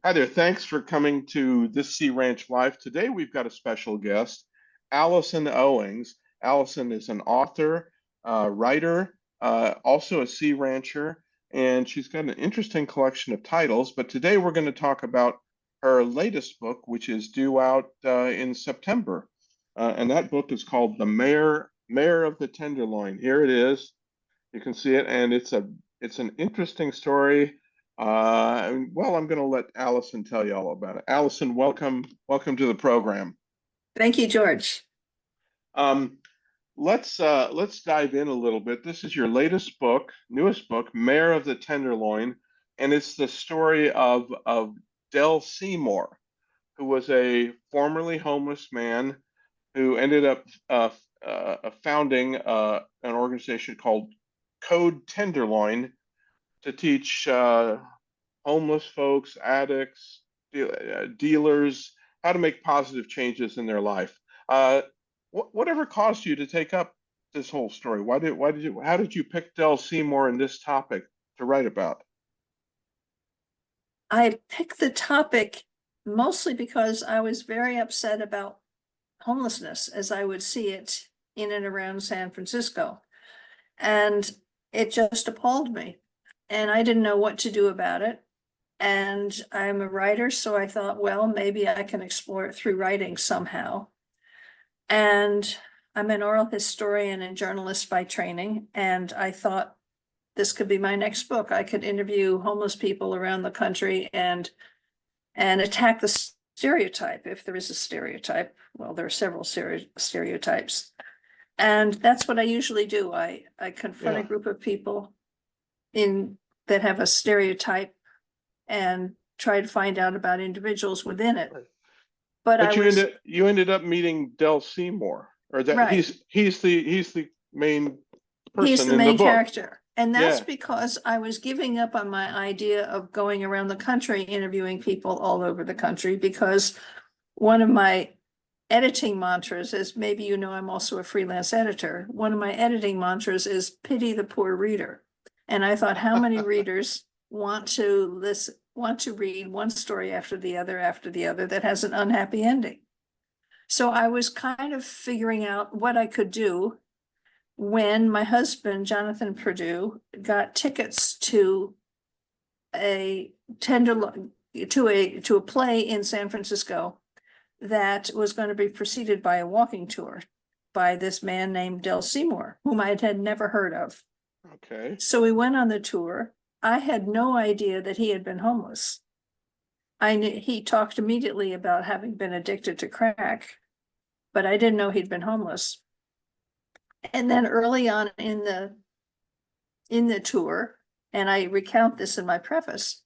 Hi there. Thanks for coming to this Sea Ranch Live. Today we've got a special guest, Alison Owings. Alison is an author, writer, also a sea rancher, and she's got an interesting collection of titles. But today we're going to talk about her latest book, which is due out in September. And that book is called The Mayor of the Tenderloin. Here it is. You can see it, and it's an interesting story. Well, I'm going to let Alison tell you all about it. Alison, welcome to the program. Thank you, George. Um, let's dive in a little bit. This is your newest book, Mayor of the Tenderloin, and it's the story of Del Seymour, who was a formerly homeless man who ended up founding an organization called Code Tenderloin to teach homeless folks, addicts, dealers, how to make positive changes in their life. Whatever caused you to take up this whole story? How did you pick Del Seymour and this topic to write about? I picked the topic mostly because I was very upset about homelessness as I would see it in and around San Francisco. And it just appalled me. And I didn't know what to do about it. And I'm a writer, so I thought, well, maybe I can explore it through writing somehow. And I'm an oral historian and journalist by training, and I thought this could be my next book. I could interview homeless people around the country and attack the stereotype, if there is a stereotype. Well, there are several stereotypes. And that's what I usually do. I confront a group of people that have a stereotype and try to find out about individuals within it. But you ended up meeting Del Seymour, or that right. he's the main person. He's the in main the book. character. And that's because I was giving up on my idea of going around the country interviewing people all over the country, because one of my editing mantras is, maybe you know I'm also a freelance editor. One of my editing mantras is pity the poor reader. And I thought, how many readers want to read one story after the other that has an unhappy ending? So I was kind of figuring out what I could do when my husband, Jonathan Perdue, got tickets to a play in San Francisco that was going to be preceded by a walking tour by this man named Del Seymour, whom I had never heard of. Okay. So we went on the tour. I had no idea that he had been homeless. I knew he talked immediately about having been addicted to crack, but I didn't know he'd been homeless. And then early on in the tour, and I recount this in my preface,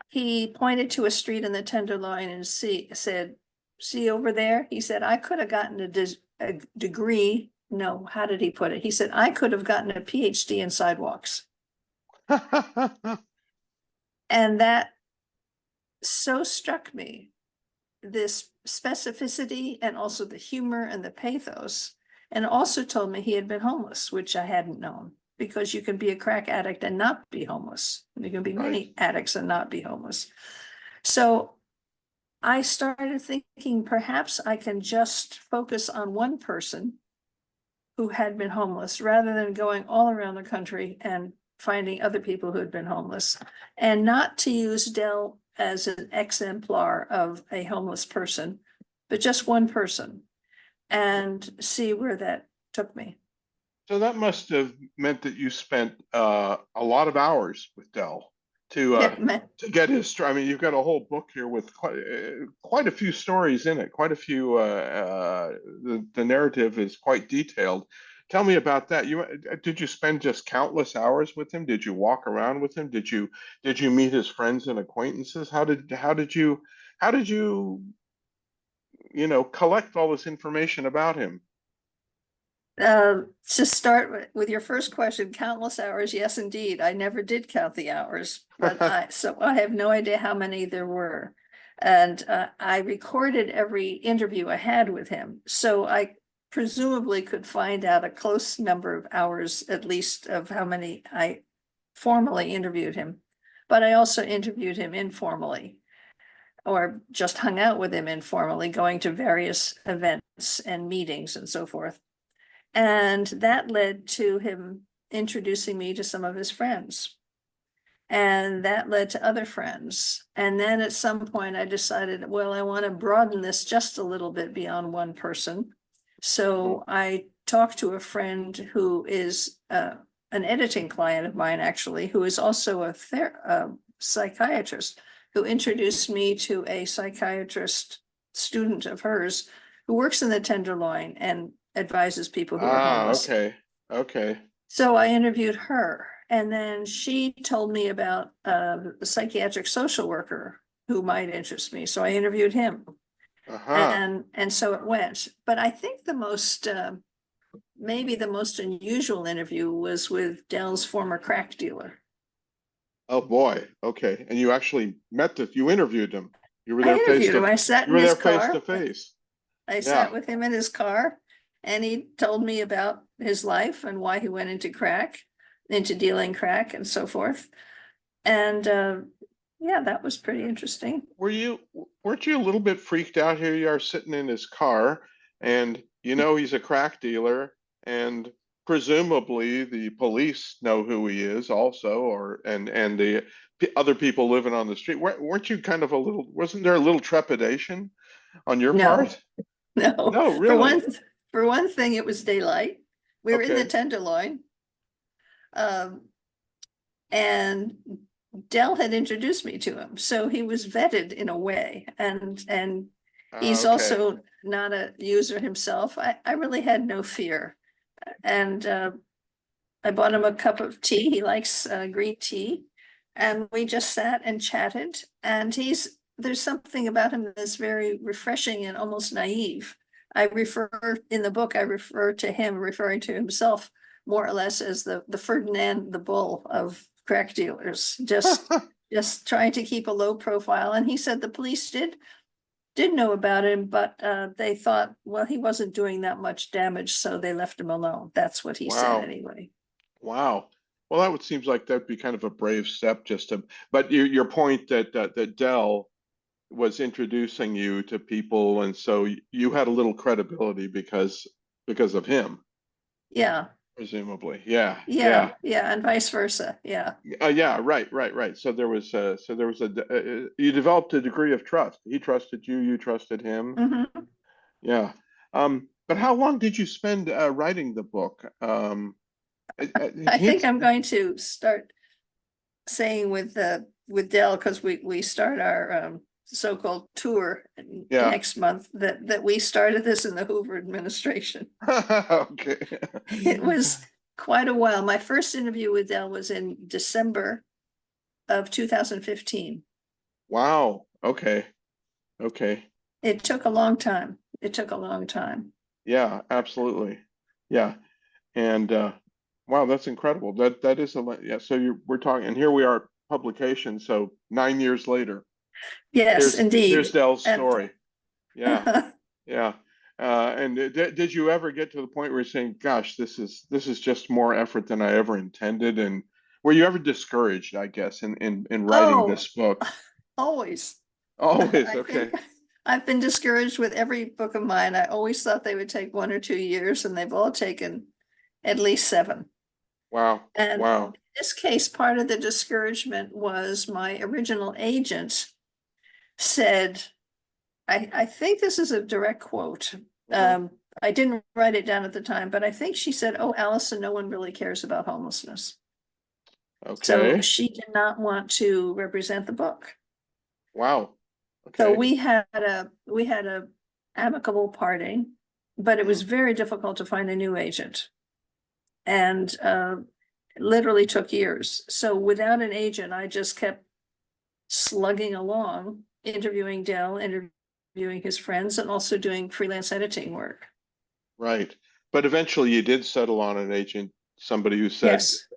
he pointed to a street in the Tenderloin and said, "See over there?" He said, "I could have gotten a degree." No, how did he put it? He said, "I could have gotten a PhD in sidewalks." And that so struck me, this specificity and also the humor and the pathos, and also told me he had been homeless, which I hadn't known, because you can be a crack addict and not be homeless. You can be many addicts and not be homeless. So I started thinking, perhaps I can just focus on one person who had been homeless, rather than going all around the country and finding other people who had been homeless, and not to use Del as an exemplar of a homeless person, but just one person, and see where that took me. So that must have meant that you spent a lot of hours with Del to get his story. I mean, you've got a whole book here with quite a few stories in it. Quite a few. The narrative is quite detailed. Tell me about that. Did you spend just countless hours with him? Did you walk around with him? Did you meet his friends and acquaintances? How did you collect all this information about him? To start with your first question, countless hours. Yes, indeed. I never did count the hours, but so I have no idea how many there were. And I recorded every interview I had with him. So I presumably could find out a close number of hours, at least, of how many I formally interviewed him. But I also interviewed him informally. or just hung out with him informally, going to various events and meetings and so forth. And that led to him introducing me to some of his friends. And that led to other friends. And then at some point I decided, well, I want to broaden this just a little bit beyond one person. So I talked to a friend who is an editing client of mine, actually, who is also a psychiatrist, who introduced me to a psychiatrist student of hers who works in the Tenderloin and advises people who are Ah, homeless. okay. Okay. So I interviewed her, and then she told me about a psychiatric social worker who might interest me. So I interviewed him, Uh-huh. and so it went. But I think the most maybe the most unusual interview was with Dell's former crack dealer. Oh boy. Okay. And you actually you interviewed him. You were I there interviewed him. I sat you in were his there face to car. face. I Yeah. sat with him in his car, and he told me about his life and why he went into dealing crack and so forth. And yeah, that was pretty interesting. Weren't you a little bit freaked out? Here you are sitting in his car, and you know he's a crack dealer, and presumably the police know who he is also, or and the other people living on the street. Weren't you kind of wasn't there a little trepidation on your No, part? no. No, really? For one thing, it was daylight. We were in the Okay. Tenderloin. Um, and Dell had introduced me to him, so he was vetted in a way, and Ah, he's okay. also not a user himself. I really had no fear, and I bought him a cup of tea. He likes green tea, and we just sat and chatted. And there's something about him that's very refreshing and almost naive. In the book, I refer to him referring to himself more or less as the Ferdinand the Bull of crack dealers, just trying to keep a low profile. And he said the police did know about him, but they thought, well, he wasn't doing that much damage, so they left him alone. That's what he said Wow. anyway. Wow. Well, that would seems like that'd be kind of a brave step just to, but your point that Dell was introducing you to people, and so you had a little credibility because of him, Yeah, presumably. Yeah, yeah, yeah, yeah, and vice versa. Yeah. yeah. Right, right, right. So there was you developed a degree of trust. He trusted you, you trusted him. Mhm. Yeah. But how long did you spend writing the book? I think Hints. I'm going to start saying with Dell, because we start our so-called tour Yeah. next month, that we started this in the Hoover administration. Okay. It was quite a while. My first interview with Dell was in December of 2015. Wow. Okay. Okay. It took a long time. It took a long time. Yeah, absolutely. Yeah. And wow, that's incredible. That is yeah, so we're talking, and here we are, publication, so 9 years later. Yes, Here's indeed. Dell's And story. Yeah. Yeah. And did you ever get to the point where you're saying, gosh, this is just more effort than I ever intended? And were you ever discouraged, I guess, in writing oh, this book? always. Always, I okay. think I've been discouraged with every book of mine. I always thought they would take 1 or 2 years, and they've all taken at least 7. Wow. And in Wow. this case, part of the discouragement was my original agent said, I think this is a direct quote. Hmm. I didn't write it down at the time, but I think she said, "Oh, Allison, no one really cares about homelessness." So Okay. she did not want to represent the book. Wow. So Okay. we had a amicable parting, but it was Mhm. very difficult to find a new agent. And literally took years. So without an agent, I just kept slugging along, interviewing Dell, interviewing his friends, and also doing freelance editing work. Right. But eventually you did settle on an agent, somebody who said, Yes,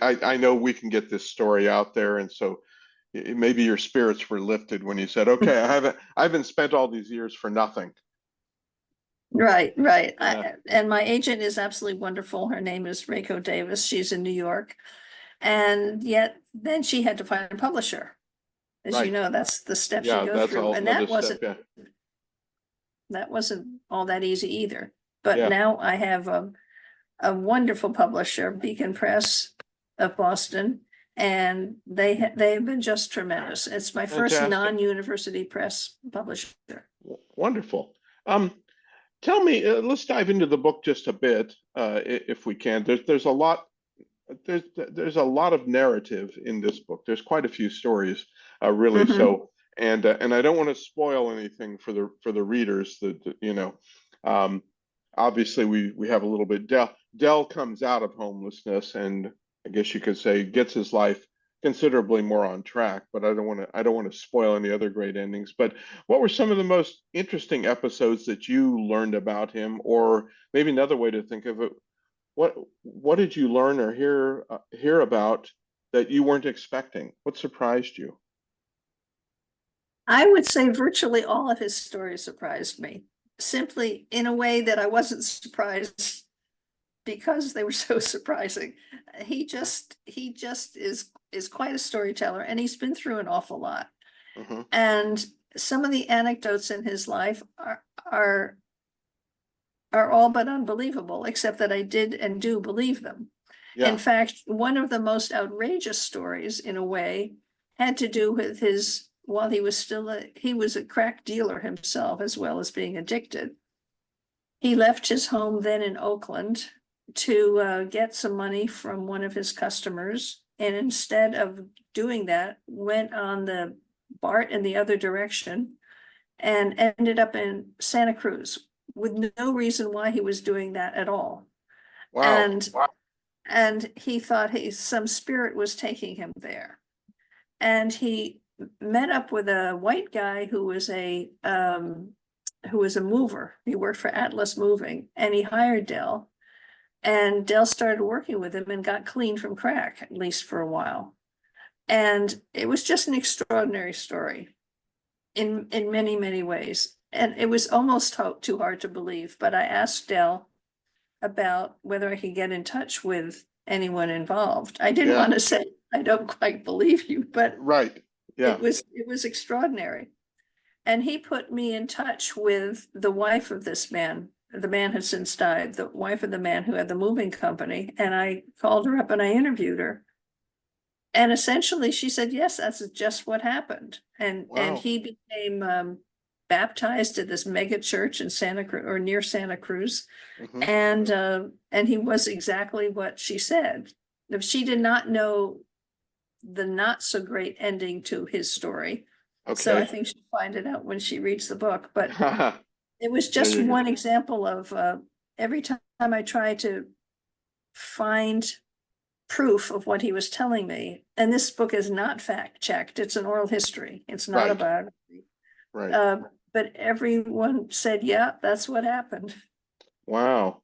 I know we can get this story out there. And so maybe your spirits were lifted when you said, okay, I haven't spent all these years for nothing. right, right. Yeah. And my agent is absolutely wonderful. Her name is Reiko Davis. She's in New York. And yet then she had to find a publisher. As you Right. know, that's the steps you Yeah, go that's a through. whole And another step. Yeah. that wasn't all that easy either. But Yeah. now I have a wonderful publisher, Beacon Press of Boston, and they've been just tremendous. It's my first Fantastic. non-university press publisher. Wonderful. Um, Tell me, let's dive into the book just a bit, if we can. There's a lot. There's a lot of narrative in this book. There's quite a few stories, really. Mhm. So, and I don't want to spoil anything for the readers. That you know, um, obviously we have a little bit. Dell comes out of homelessness, and I guess you could say gets his life considerably more on track. But I don't want to spoil any other great endings. But what were some of the most interesting episodes that you learned about him, or maybe another way to think of it? What did you learn or hear about that you weren't expecting? What surprised you? I would say virtually all of his stories surprised me, simply in a way that I wasn't surprised because they were so surprising. He just is quite a storyteller, and he's been through an awful lot. Hmm. And some of the anecdotes in his life are are all but unbelievable, except that I did and do believe them. In Yeah. fact, one of the most outrageous stories, in a way, had to do with his, while he was a crack dealer himself, as well as being addicted. He left his home then in Oakland to get some money from one of his customers. And instead of doing that, went on the BART in the other direction and ended up in Santa Cruz with no reason why he was doing that at all. Wow. And and he thought some spirit was taking him there. And he met up with a white guy who was a mover. He worked for Atlas Moving, and he hired Dell. And Dell started working with him and got clean from crack, at least for a while. And it was just an extraordinary story in many, many ways. And it was almost too hard to believe. But I asked Dell about whether I could get in touch with anyone involved. I didn't Yeah. want to say I don't quite believe you, but Right. Yeah. it was extraordinary. And he put me in touch with the wife of this man. The man has since died, the wife of the man who had the moving company. And I called her up and I interviewed her. And essentially she said, yes, that's just what happened. And Wow. he became baptized at this mega church in Santa Cruz, or near Santa Cruz. Hmm. And he was exactly what she said. If she did not know the not so great ending to his story. So I Okay. think she'll find it out when she reads the book. But it was There just you go. one example of every time I try to find proof of what he was telling me. And this book is not fact checked. It's an oral history. It's not a Right. biography. Right. Uh, but everyone said, yeah, that's what happened. Wow.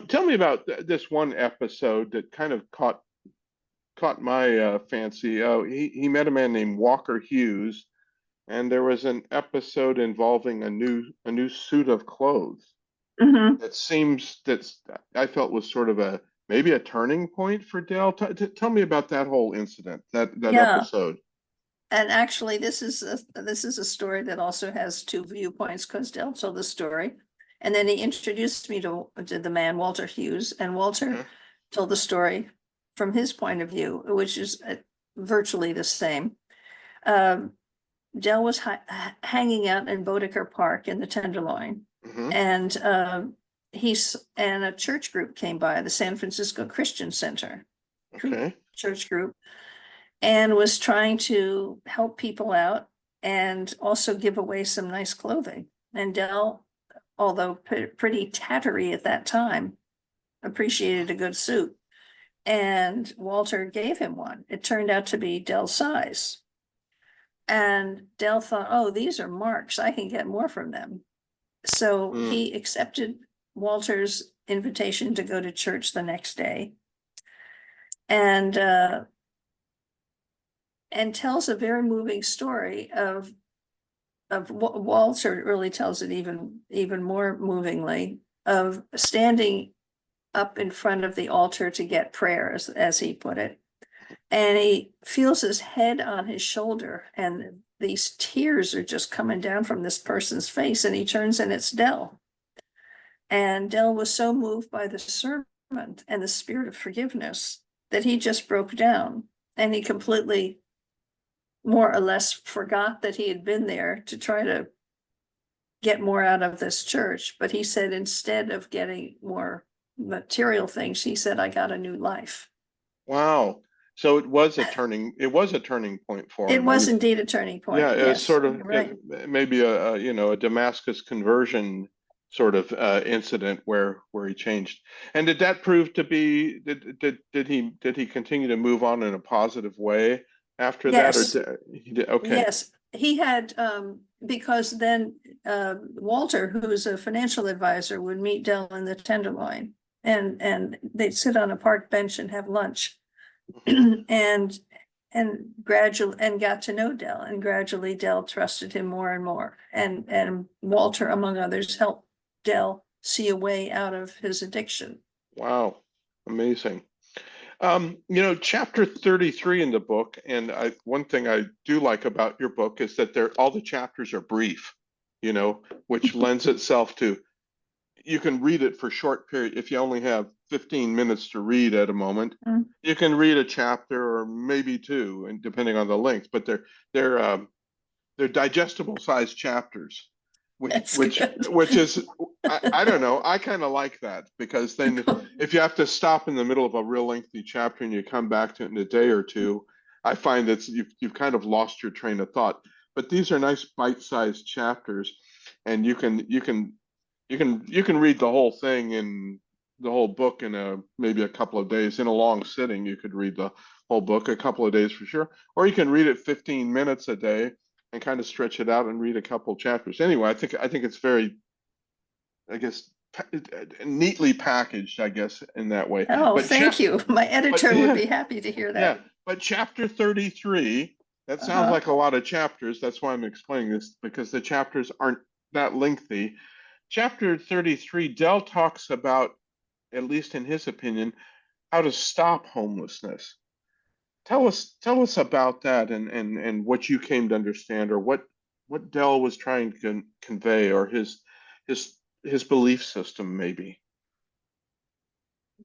Tell me about this one episode that kind of caught my fancy. Oh, he met a man named Walker Hughes, and there was an episode involving a new suit of clothes. Mhm. That seems that's I felt was sort of a maybe a turning point for Dale. Tell me about that whole incident, that Yeah. episode. And actually, this is a story that also has two viewpoints, because Dell told the story. And then he introduced me to the man, Walter Hughes, and Walter Okay. told the story from his point of view, which is virtually the same. Um, Dell was hanging out in Bodeker Park in the Tenderloin, Hmm. and and a church group came by, the San Francisco Christian Center Okay. church group, and was trying to help people out and also give away some nice clothing. And Dell, although pretty tattery at that time, appreciated a good suit. And Walter gave him one. It turned out to be Dell's size. And Dell thought, oh, these are marks. I can get more from them. So Mm. he accepted Walter's invitation to go to church the next day. And tells a very moving story of Walter really tells it even more movingly, of standing up in front of the altar to get prayers, as he put it. And he feels his head on his shoulder, and these tears are just coming down from this person's face, and he turns and it's Dell. And Dell was so moved by the sermon and the spirit of forgiveness that he just broke down, and he completely, more or less, forgot that he had been there to try to get more out of this church. But he said, instead of getting more material things, he said, I got a new life. Wow. So it was a turning point for It him. I was mean, indeed a turning yeah, point. it was Yes, sort of you're right. maybe a Damascus conversion sort of incident where he changed. And did that prove to be did he continue to move on in a positive way after that, or Yes, he did? Okay. yes. He had, because then Walter, who's a financial advisor, would meet Dell in the Tenderloin, and they'd sit on a park bench and have lunch. Mhm. And gradually, and got to know Dell, and gradually Dell trusted him more and more. And Walter, among others, helped Dell see a way out of his addiction. Wow. Amazing. Chapter 33 in the book, and one thing I do like about your book is that all the chapters are brief, which lends itself to you can read it for short period. If you only have 15 minutes to read at a moment, Mm. you can read a chapter or maybe two, and depending on the length, but they're digestible sized chapters, which That's which good. which is I don't know. I kind of like that because then if you have to stop in the middle of a real lengthy chapter and you come back to it in a day or two, I find that you've kind of lost your train of thought. But these are nice bite-sized chapters, and you can read the whole thing in the whole book in maybe a couple of days. In a long sitting, you could read the whole book a couple of days for sure, or you can read it 15 minutes a day and kind of stretch it out and read a couple chapters. Anyway, I think it's very, I guess, neatly packaged, I guess, in that way. Oh, But thank you. My but editor would yeah, be happy to hear yeah. that. But chapter 33, that sounds Uh-huh. like a lot of chapters. That's why I'm explaining this, because the chapters aren't that lengthy. Chapter 33, Dell talks about, at least in his opinion, how to stop homelessness. Tell us about that, and what you came to understand, or what Dell was trying to convey, or his his belief system maybe.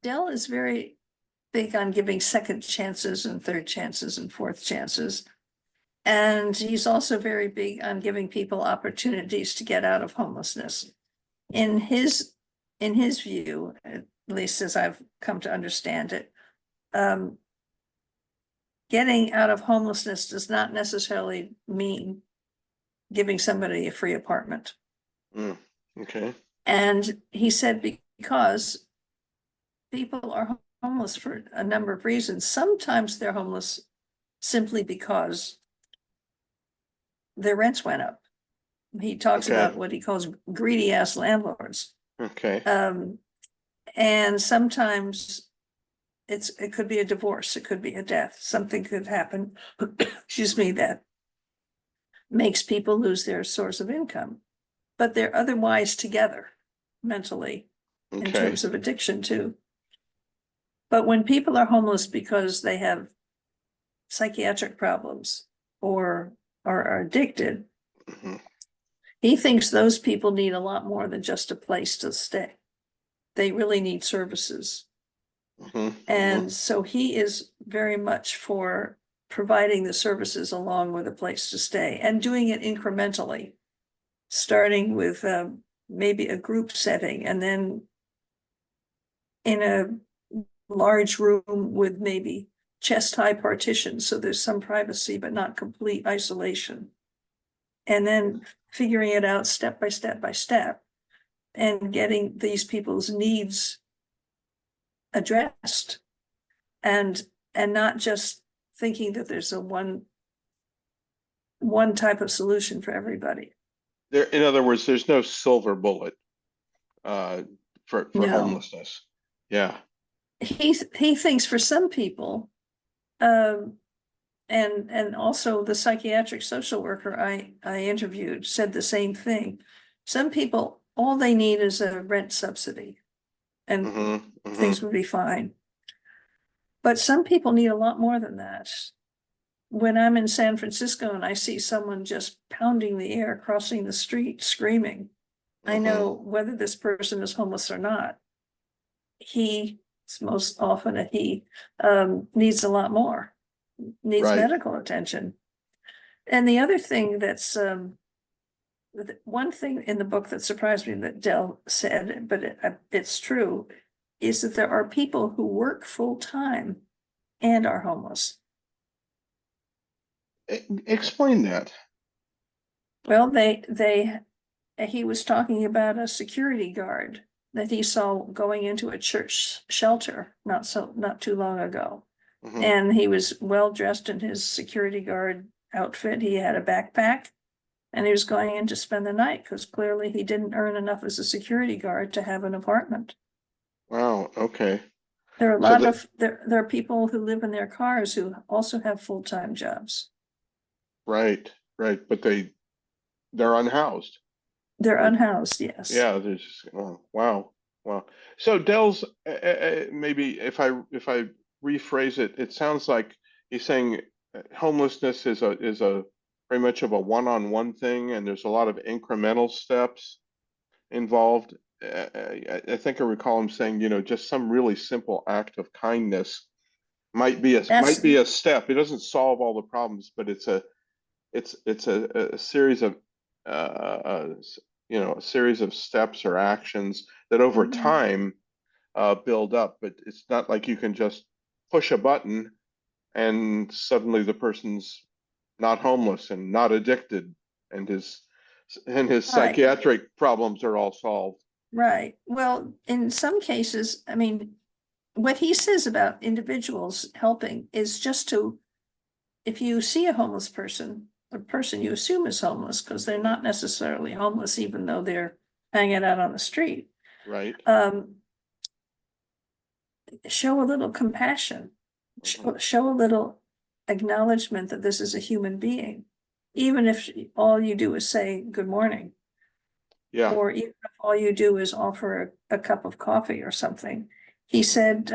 Dell is very big on giving second chances and third chances and fourth chances. And he's also very big on giving people opportunities to get out of homelessness. In his view, at least as I've come to understand it, getting out of homelessness does not necessarily mean giving somebody a free apartment. Mm, okay. And he said, because people are homeless for a number of reasons. Sometimes they're homeless simply because their rents went up. He talks Okay. about what he calls greedy ass landlords. Okay. And sometimes it could be a divorce, it could be a death, something could happen, excuse me, that makes people lose their source of income. But they're otherwise together mentally in Okay. terms of addiction too. But when people are homeless because they have psychiatric problems or are addicted, Mhm. he thinks those people need a lot more than just a place to stay. They really need services. Mhm. Mhm. And so he is very much for providing the services along with a place to stay and doing it incrementally, starting with maybe a group setting, and then in a large room with maybe chest high partitions, so there's some privacy but not complete isolation. And then figuring it out step by step by step and getting these people's needs addressed, and not just thinking that there's a one type of solution for everybody. In other words, there's no silver bullet uh, for No, homelessness. Yeah. he thinks for some people, um, and also the psychiatric social worker I interviewed said the same thing. Some people, all they need is a rent subsidy and Mhm. Mhm. things would be fine. But some people need a lot more than that. When I'm in San Francisco and I see someone just pounding the air, crossing the street, screaming, I know whether this person is homeless or not. He, it's most often a he, needs a lot more, needs Right. medical attention. And the other thing that's, one thing in the book that surprised me that Dell said, but it's true, is that there are people who work full-time and are homeless. Explain that. Well, he was talking about a security guard that he saw going into a church shelter not too long ago. And he was well dressed in his security guard outfit. He had a backpack and he was going in to spend the night because clearly he didn't earn enough as a security guard to have an apartment. Wow. Okay. There are a So lot that, of there are people who live in their cars who also have full-time jobs. right, right. But they're unhoused. They're They're, unhoused, yes. yeah, they're just, oh, wow. Wow. So Dell's, maybe if I rephrase it, it sounds like he's saying homelessness is a very much of a one-on-one thing, and there's a lot of incremental steps involved. I think I recall him saying, just some really simple act of kindness might be a That's might be a step. It doesn't solve all the problems, but it's a series of a series of steps or actions that over time build up. But it's not like you can just push a button and suddenly the person's not homeless and not addicted, and his right. psychiatric problems are all solved. Right. Well, in some cases, I mean, what he says about individuals helping is just to, if you see a homeless person, a person you assume is homeless, because they're not necessarily homeless, even though they're hanging out on the street, Right. show a little compassion, Mhm. show a little acknowledgement that this is a human being, even if all you do is say good morning. Yeah. Or even if all you do is offer a cup of coffee or something. He said,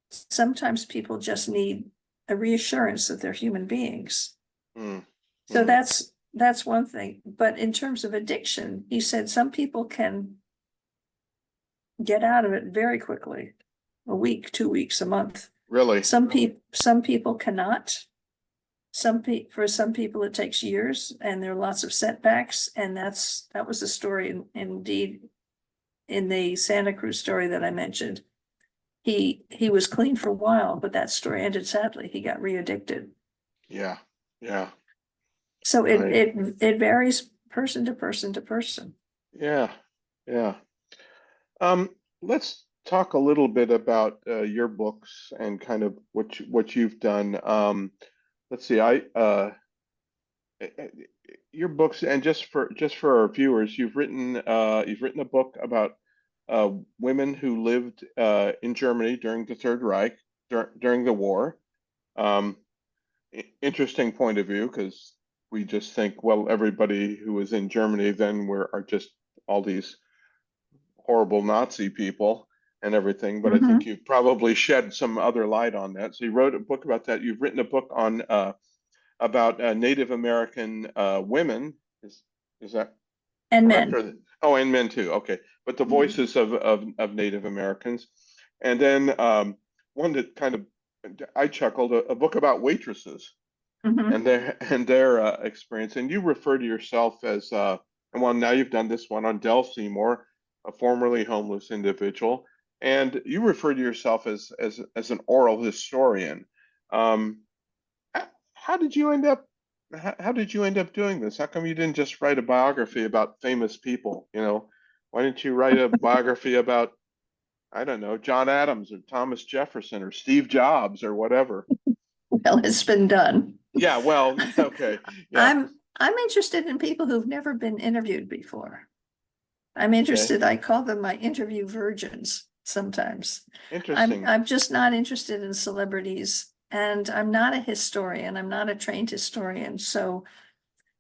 sometimes people just need a reassurance that they're human beings. Mm. So Mm. that's one thing. But in terms of addiction, he said some people can get out of it very quickly, a week, 2 weeks, a month. Really. Some people cannot. For some people, it takes years, and there are lots of setbacks, and that was the story indeed in the Santa Cruz story that I mentioned. He was clean for a while, but that story ended sadly. He got re-addicted. Yeah. Yeah. So Right. it varies person to person to person. Yeah. Yeah. Let's talk a little bit about your books and kind of what you've done. Let's see. Uh, uh, your books, and just for our viewers, you've written a book about women who lived in Germany during the Third Reich during the war. Um, Interesting point of view, because we just think, well, everybody who was in Germany then are just all these horrible Nazi people and everything, but I think Mhm. you've probably shed some other light on that. So you wrote a book about that. You've written a book on about Native American women. Is that And correct? men. Oh, and men too. Okay, but the Mhm. voices of Native Americans, and then one that kind of I chuckled, a book about waitresses Mhm. and their experience. And you refer to yourself as and well, now you've done this one on Del Seymour, a formerly homeless individual, and you refer to yourself as an oral historian. Um, how did you end up? How did you end up doing this? How come you didn't just write a biography about famous people? Why didn't you write a biography about, I don't know, John Adams or Thomas Jefferson or Steve Jobs or whatever? Well, it's been done. Yeah, well, okay, yeah, I'm interested in people who've never been interviewed before. I'm okay, interested, I call them my interview virgins sometimes. interesting. I'm just not interested in celebrities, and I'm not a historian. I'm not a trained historian. So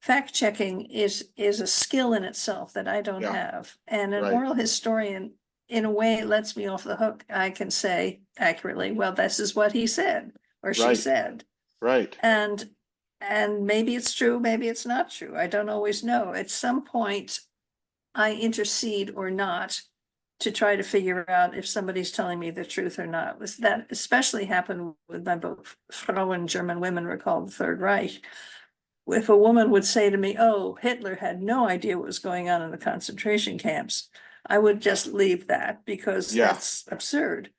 fact checking is a skill in itself that I don't Yeah, have. And an right. oral historian in a way, it lets me off the hook. I can say accurately, well, this is what he said or she Right. said. Right. And maybe it's true, maybe it's not true. I don't always know. At some point, I intercede or not to try to figure out if somebody's telling me the truth or not. That especially happened with my book, Frauen, German Women Recall the Third Reich. If a woman would say to me, oh, Hitler had no idea what was going on in the concentration camps, I would just leave that because Yeah. that's absurd.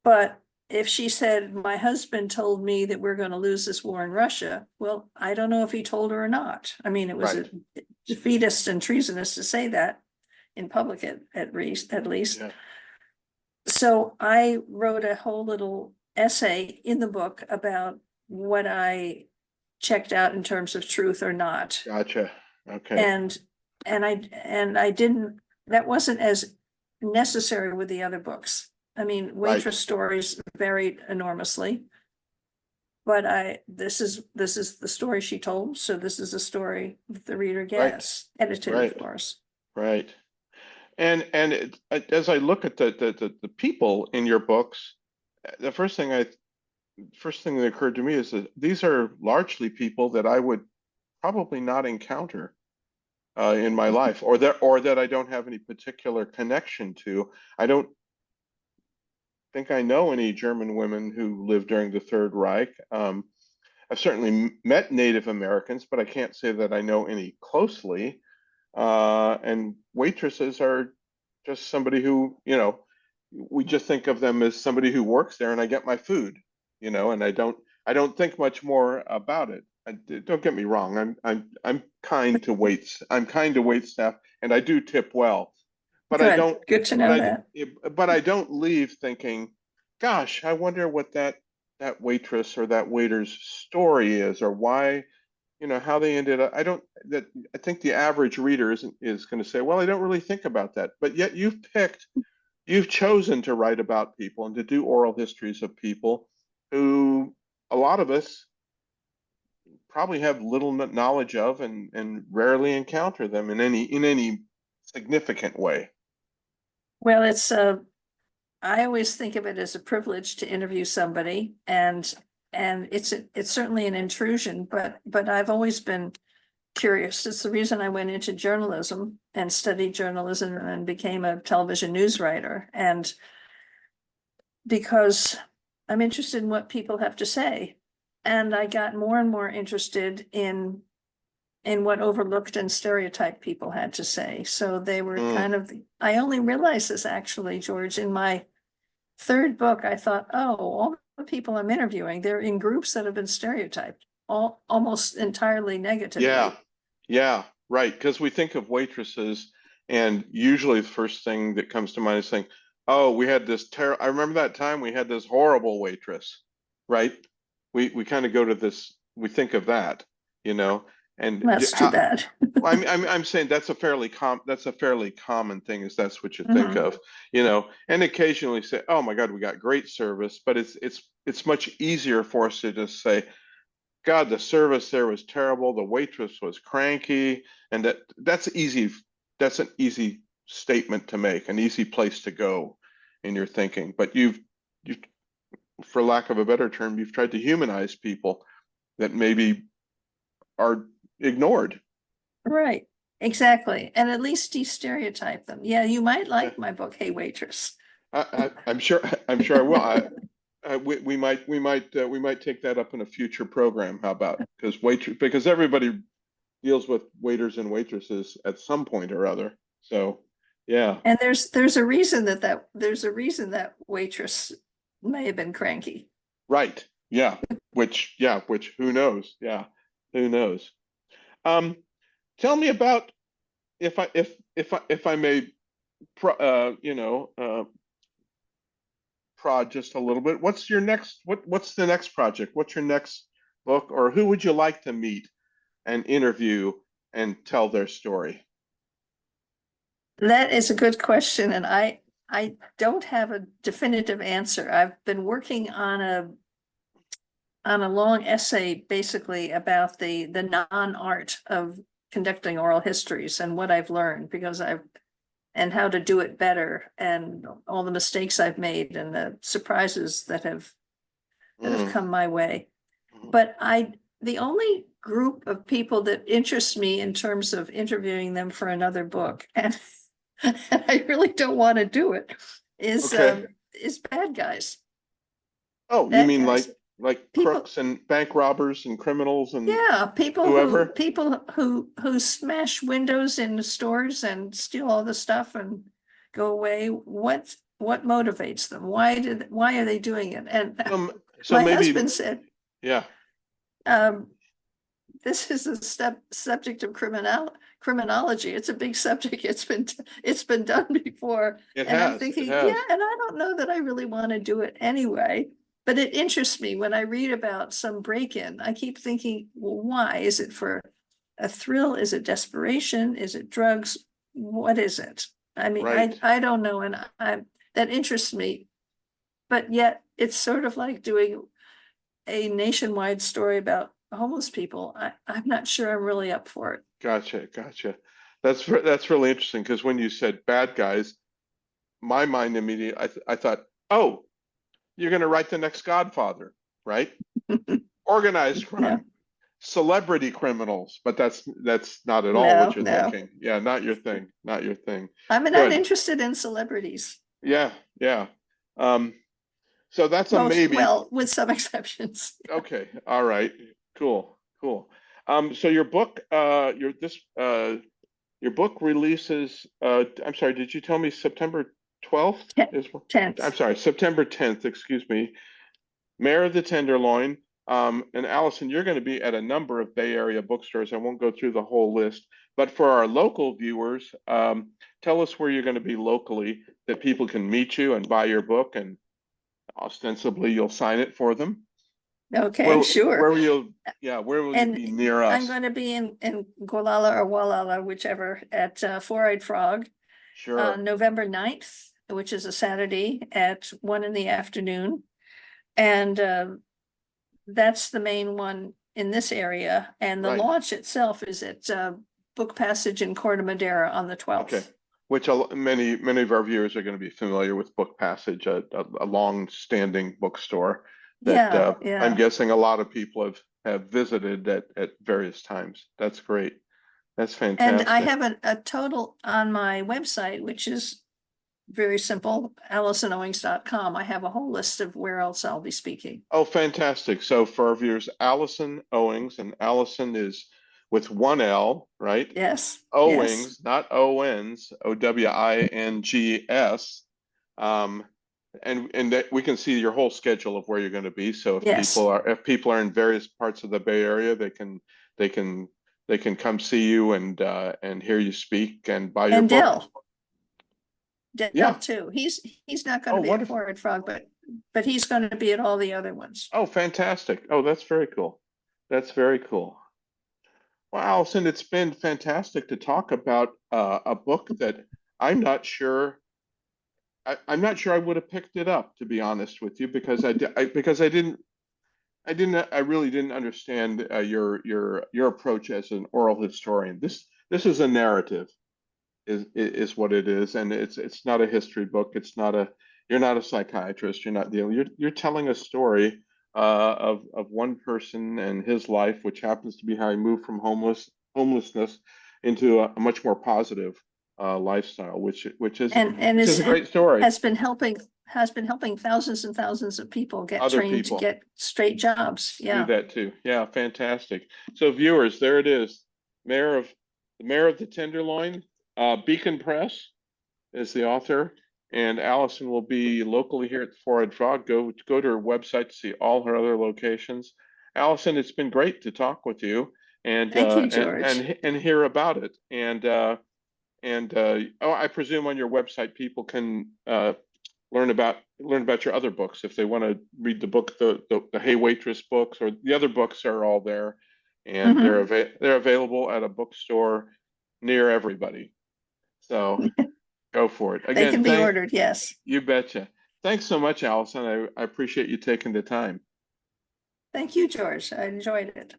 But if she said, my husband told me that we're going to lose this war in Russia, well, I don't know if he told her or not. I mean, it was Right. a defeatist and treasonous to say that in public at least. Yeah. So I wrote a whole little essay in the book about what I checked out in terms of truth or not. Gotcha. Okay. And I didn't, that wasn't as necessary with the other books. I mean, Right. waitress stories varied enormously. But this is the story she told, so this is the story that the reader Right. gets, edited, Right. of course. Right. And as I look at the people in your books, the first thing that occurred to me is that these are largely people that I would probably not encounter in my life, or that I don't have any particular connection to. I don't think I know any German women who lived during the Third Reich. I've certainly met Native Americans, but I can't say that I know any closely. And waitresses are just somebody who, we just think of them as somebody who works there and I get my food, and I don't think much more about it. Don't get me wrong. I'm kind to waits. I'm kind to wait staff and I do tip well, but I don't, Good to but know that. I don't leave thinking, gosh, I wonder what that waitress or that waiter's story is, or why, how they ended up. I think the average reader is going to say, well, I don't really think about that. But yet you've chosen to write about people and to do oral histories of people who a lot of us probably have little knowledge of and rarely encounter them in any significant way. Well, I always think of it as a privilege to interview somebody, and it's certainly an intrusion, but I've always been curious. It's the reason I went into journalism and studied journalism and became a television news writer. And because I'm interested in what people have to say. And I got more and more interested in what overlooked and stereotyped people had to say. So they were Mm, kind of, I only realized this actually, George, in my third book. I thought, oh, all the people I'm interviewing, they're in groups that have been stereotyped, almost entirely yeah, negatively. yeah, right. Because we think of waitresses, and usually the first thing that comes to mind is saying, "Oh, we had this terrible. I remember that time we had this horrible waitress," right? We kind of go to this. We think of that, you know, and That's too bad. I'm saying that's a fairly common thing, is that's what you think Mhm. of, and occasionally say, "Oh my God, we got great service," but it's much easier for us to just say, God, the service there was terrible. The waitress was cranky, and that's easy. That's an easy statement to make, an easy place to go in your thinking. But you, for lack of a better term, you've tried to humanize people that maybe are ignored. Right, exactly. And at least de-stereotype them. Yeah, you might Yeah, like my book, Hey Waitress. I'm sure. I'm sure I will. We might take that up in a future program. How about, because everybody deals with waiters and waitresses at some point or other. So, yeah, And there's a reason that waitress may have been cranky. right. Which who knows? Yeah, who knows? Um, Tell me about, if I may, prod just a little bit. What's the next project? What's your next book, or who would you like to meet and interview and tell their story? That is a good question, and I don't have a definitive answer. I've been working on a long essay basically about the non-art of conducting oral histories and what I've learned, because and how to do it better, and all the mistakes I've made and the surprises that have come my way. But the only group of people that interests me in terms of interviewing them for another book, and I really don't want to do it, is bad guys. Oh, you Bad mean guys. like People, crooks and bank robbers and criminals and yeah, people whoever? who smash windows in the stores and steal all the stuff and go away. What motivates them? Why are they doing it? And So my maybe, husband said, yeah, this is a subject of criminology. It's a big subject. It's been done before. it And I'm has, it thinking, yeah, has. and I don't know that I really want to do it anyway. But it interests me when I read about some break-in. I keep thinking, well, why? Is it for a thrill? Is it desperation? Is it drugs? What is it? I mean, Right. I don't know, and that interests me. But yet it's sort of like doing a nationwide story about homeless people. I'm not sure I'm really up for it. Gotcha. That's really interesting because when you said bad guys, my mind immediately, I thought, oh, you're going to write the next Godfather, right? Organized No, crime, celebrity criminals, but that's not at all what no, you're no. thinking. Yeah, not your thing, not your thing. I'm not Good. interested in celebrities. Yeah. Um, so that's a Most, maybe. well, with some exceptions. Okay, all right, cool. So your book, your book releases, I'm sorry, did you tell me September 12th is, I'm 10th. sorry, September 10th, excuse me, Mayor of the Tenderloin. And Allison, you're going to be at a number of Bay Area bookstores. I won't go through the whole list, but for our local viewers, tell us where you're going to be locally that people can meet you and buy your book, and ostensibly you'll sign it for them. Okay, sure. Where will you, yeah, where will you And be near I'm us? going to be in Gualala or Wallala, whichever, at Four-Eyed Frog Sure, on November 9th, which is a Saturday at 1 p.m. And that's the main one in this area. And the right. launch itself is at Book Passage in Corte Madera on the 12th. Okay. Which many of our viewers are going to be familiar with Book Passage, a long-standing bookstore that Yeah, I'm yeah. guessing a lot of people have visited at various times. That's great. That's And I fantastic. have a total on my website, which is very simple, AlisonOwings.com. I have a whole list of where else I'll be speaking. Oh, fantastic. So for our viewers, Alison Owings, and Allison is with one L, right? Yes, yes. Owings, not Owens, Owings. And that we can see your whole schedule of where you're going to be. So Yes. if people are in various parts of the Bay Area, they can come see you and hear you speak and buy your And book. Dell Yeah. too. He's not going Oh, to be at wonderful. Four-Eyed Frog, but he's going to be at all the other ones. Oh, fantastic. Oh, that's very cool. That's very cool. Well, Allison, it's been fantastic to talk about a book that I'm not sure I'm not sure I would have picked it up, to be honest with you, because I really didn't understand your approach as an oral historian. This is a narrative, is what it is, and it's not a history book. It's not a You're not a psychiatrist. You're not dealing. You're telling a story of one person and his life, which happens to be how he moved from homelessness into a much more positive lifestyle, And which is is a great story. has been helping thousands and thousands of people get Other trained to people get straight jobs. do Yeah. that too. Yeah, fantastic. So viewers, there it is. The Mayor of the Tenderloin, Beacon Press is the author, and Allison will be locally here at the Four-Eyed Frog. Go to her website to see all her other locations. Allison, it's been great to talk with you and Thank you, George. hear about it. Oh, I presume on your website people can learn about your other books if they want to read the book, the Hey Waitress books, or the other books are all there, and Mhm. they're available at a bookstore near everybody. So go for it. They Again, can be ordered. Yes. you betcha. Thanks so much, Allison. I appreciate you taking the time. Thank you, George. I enjoyed it.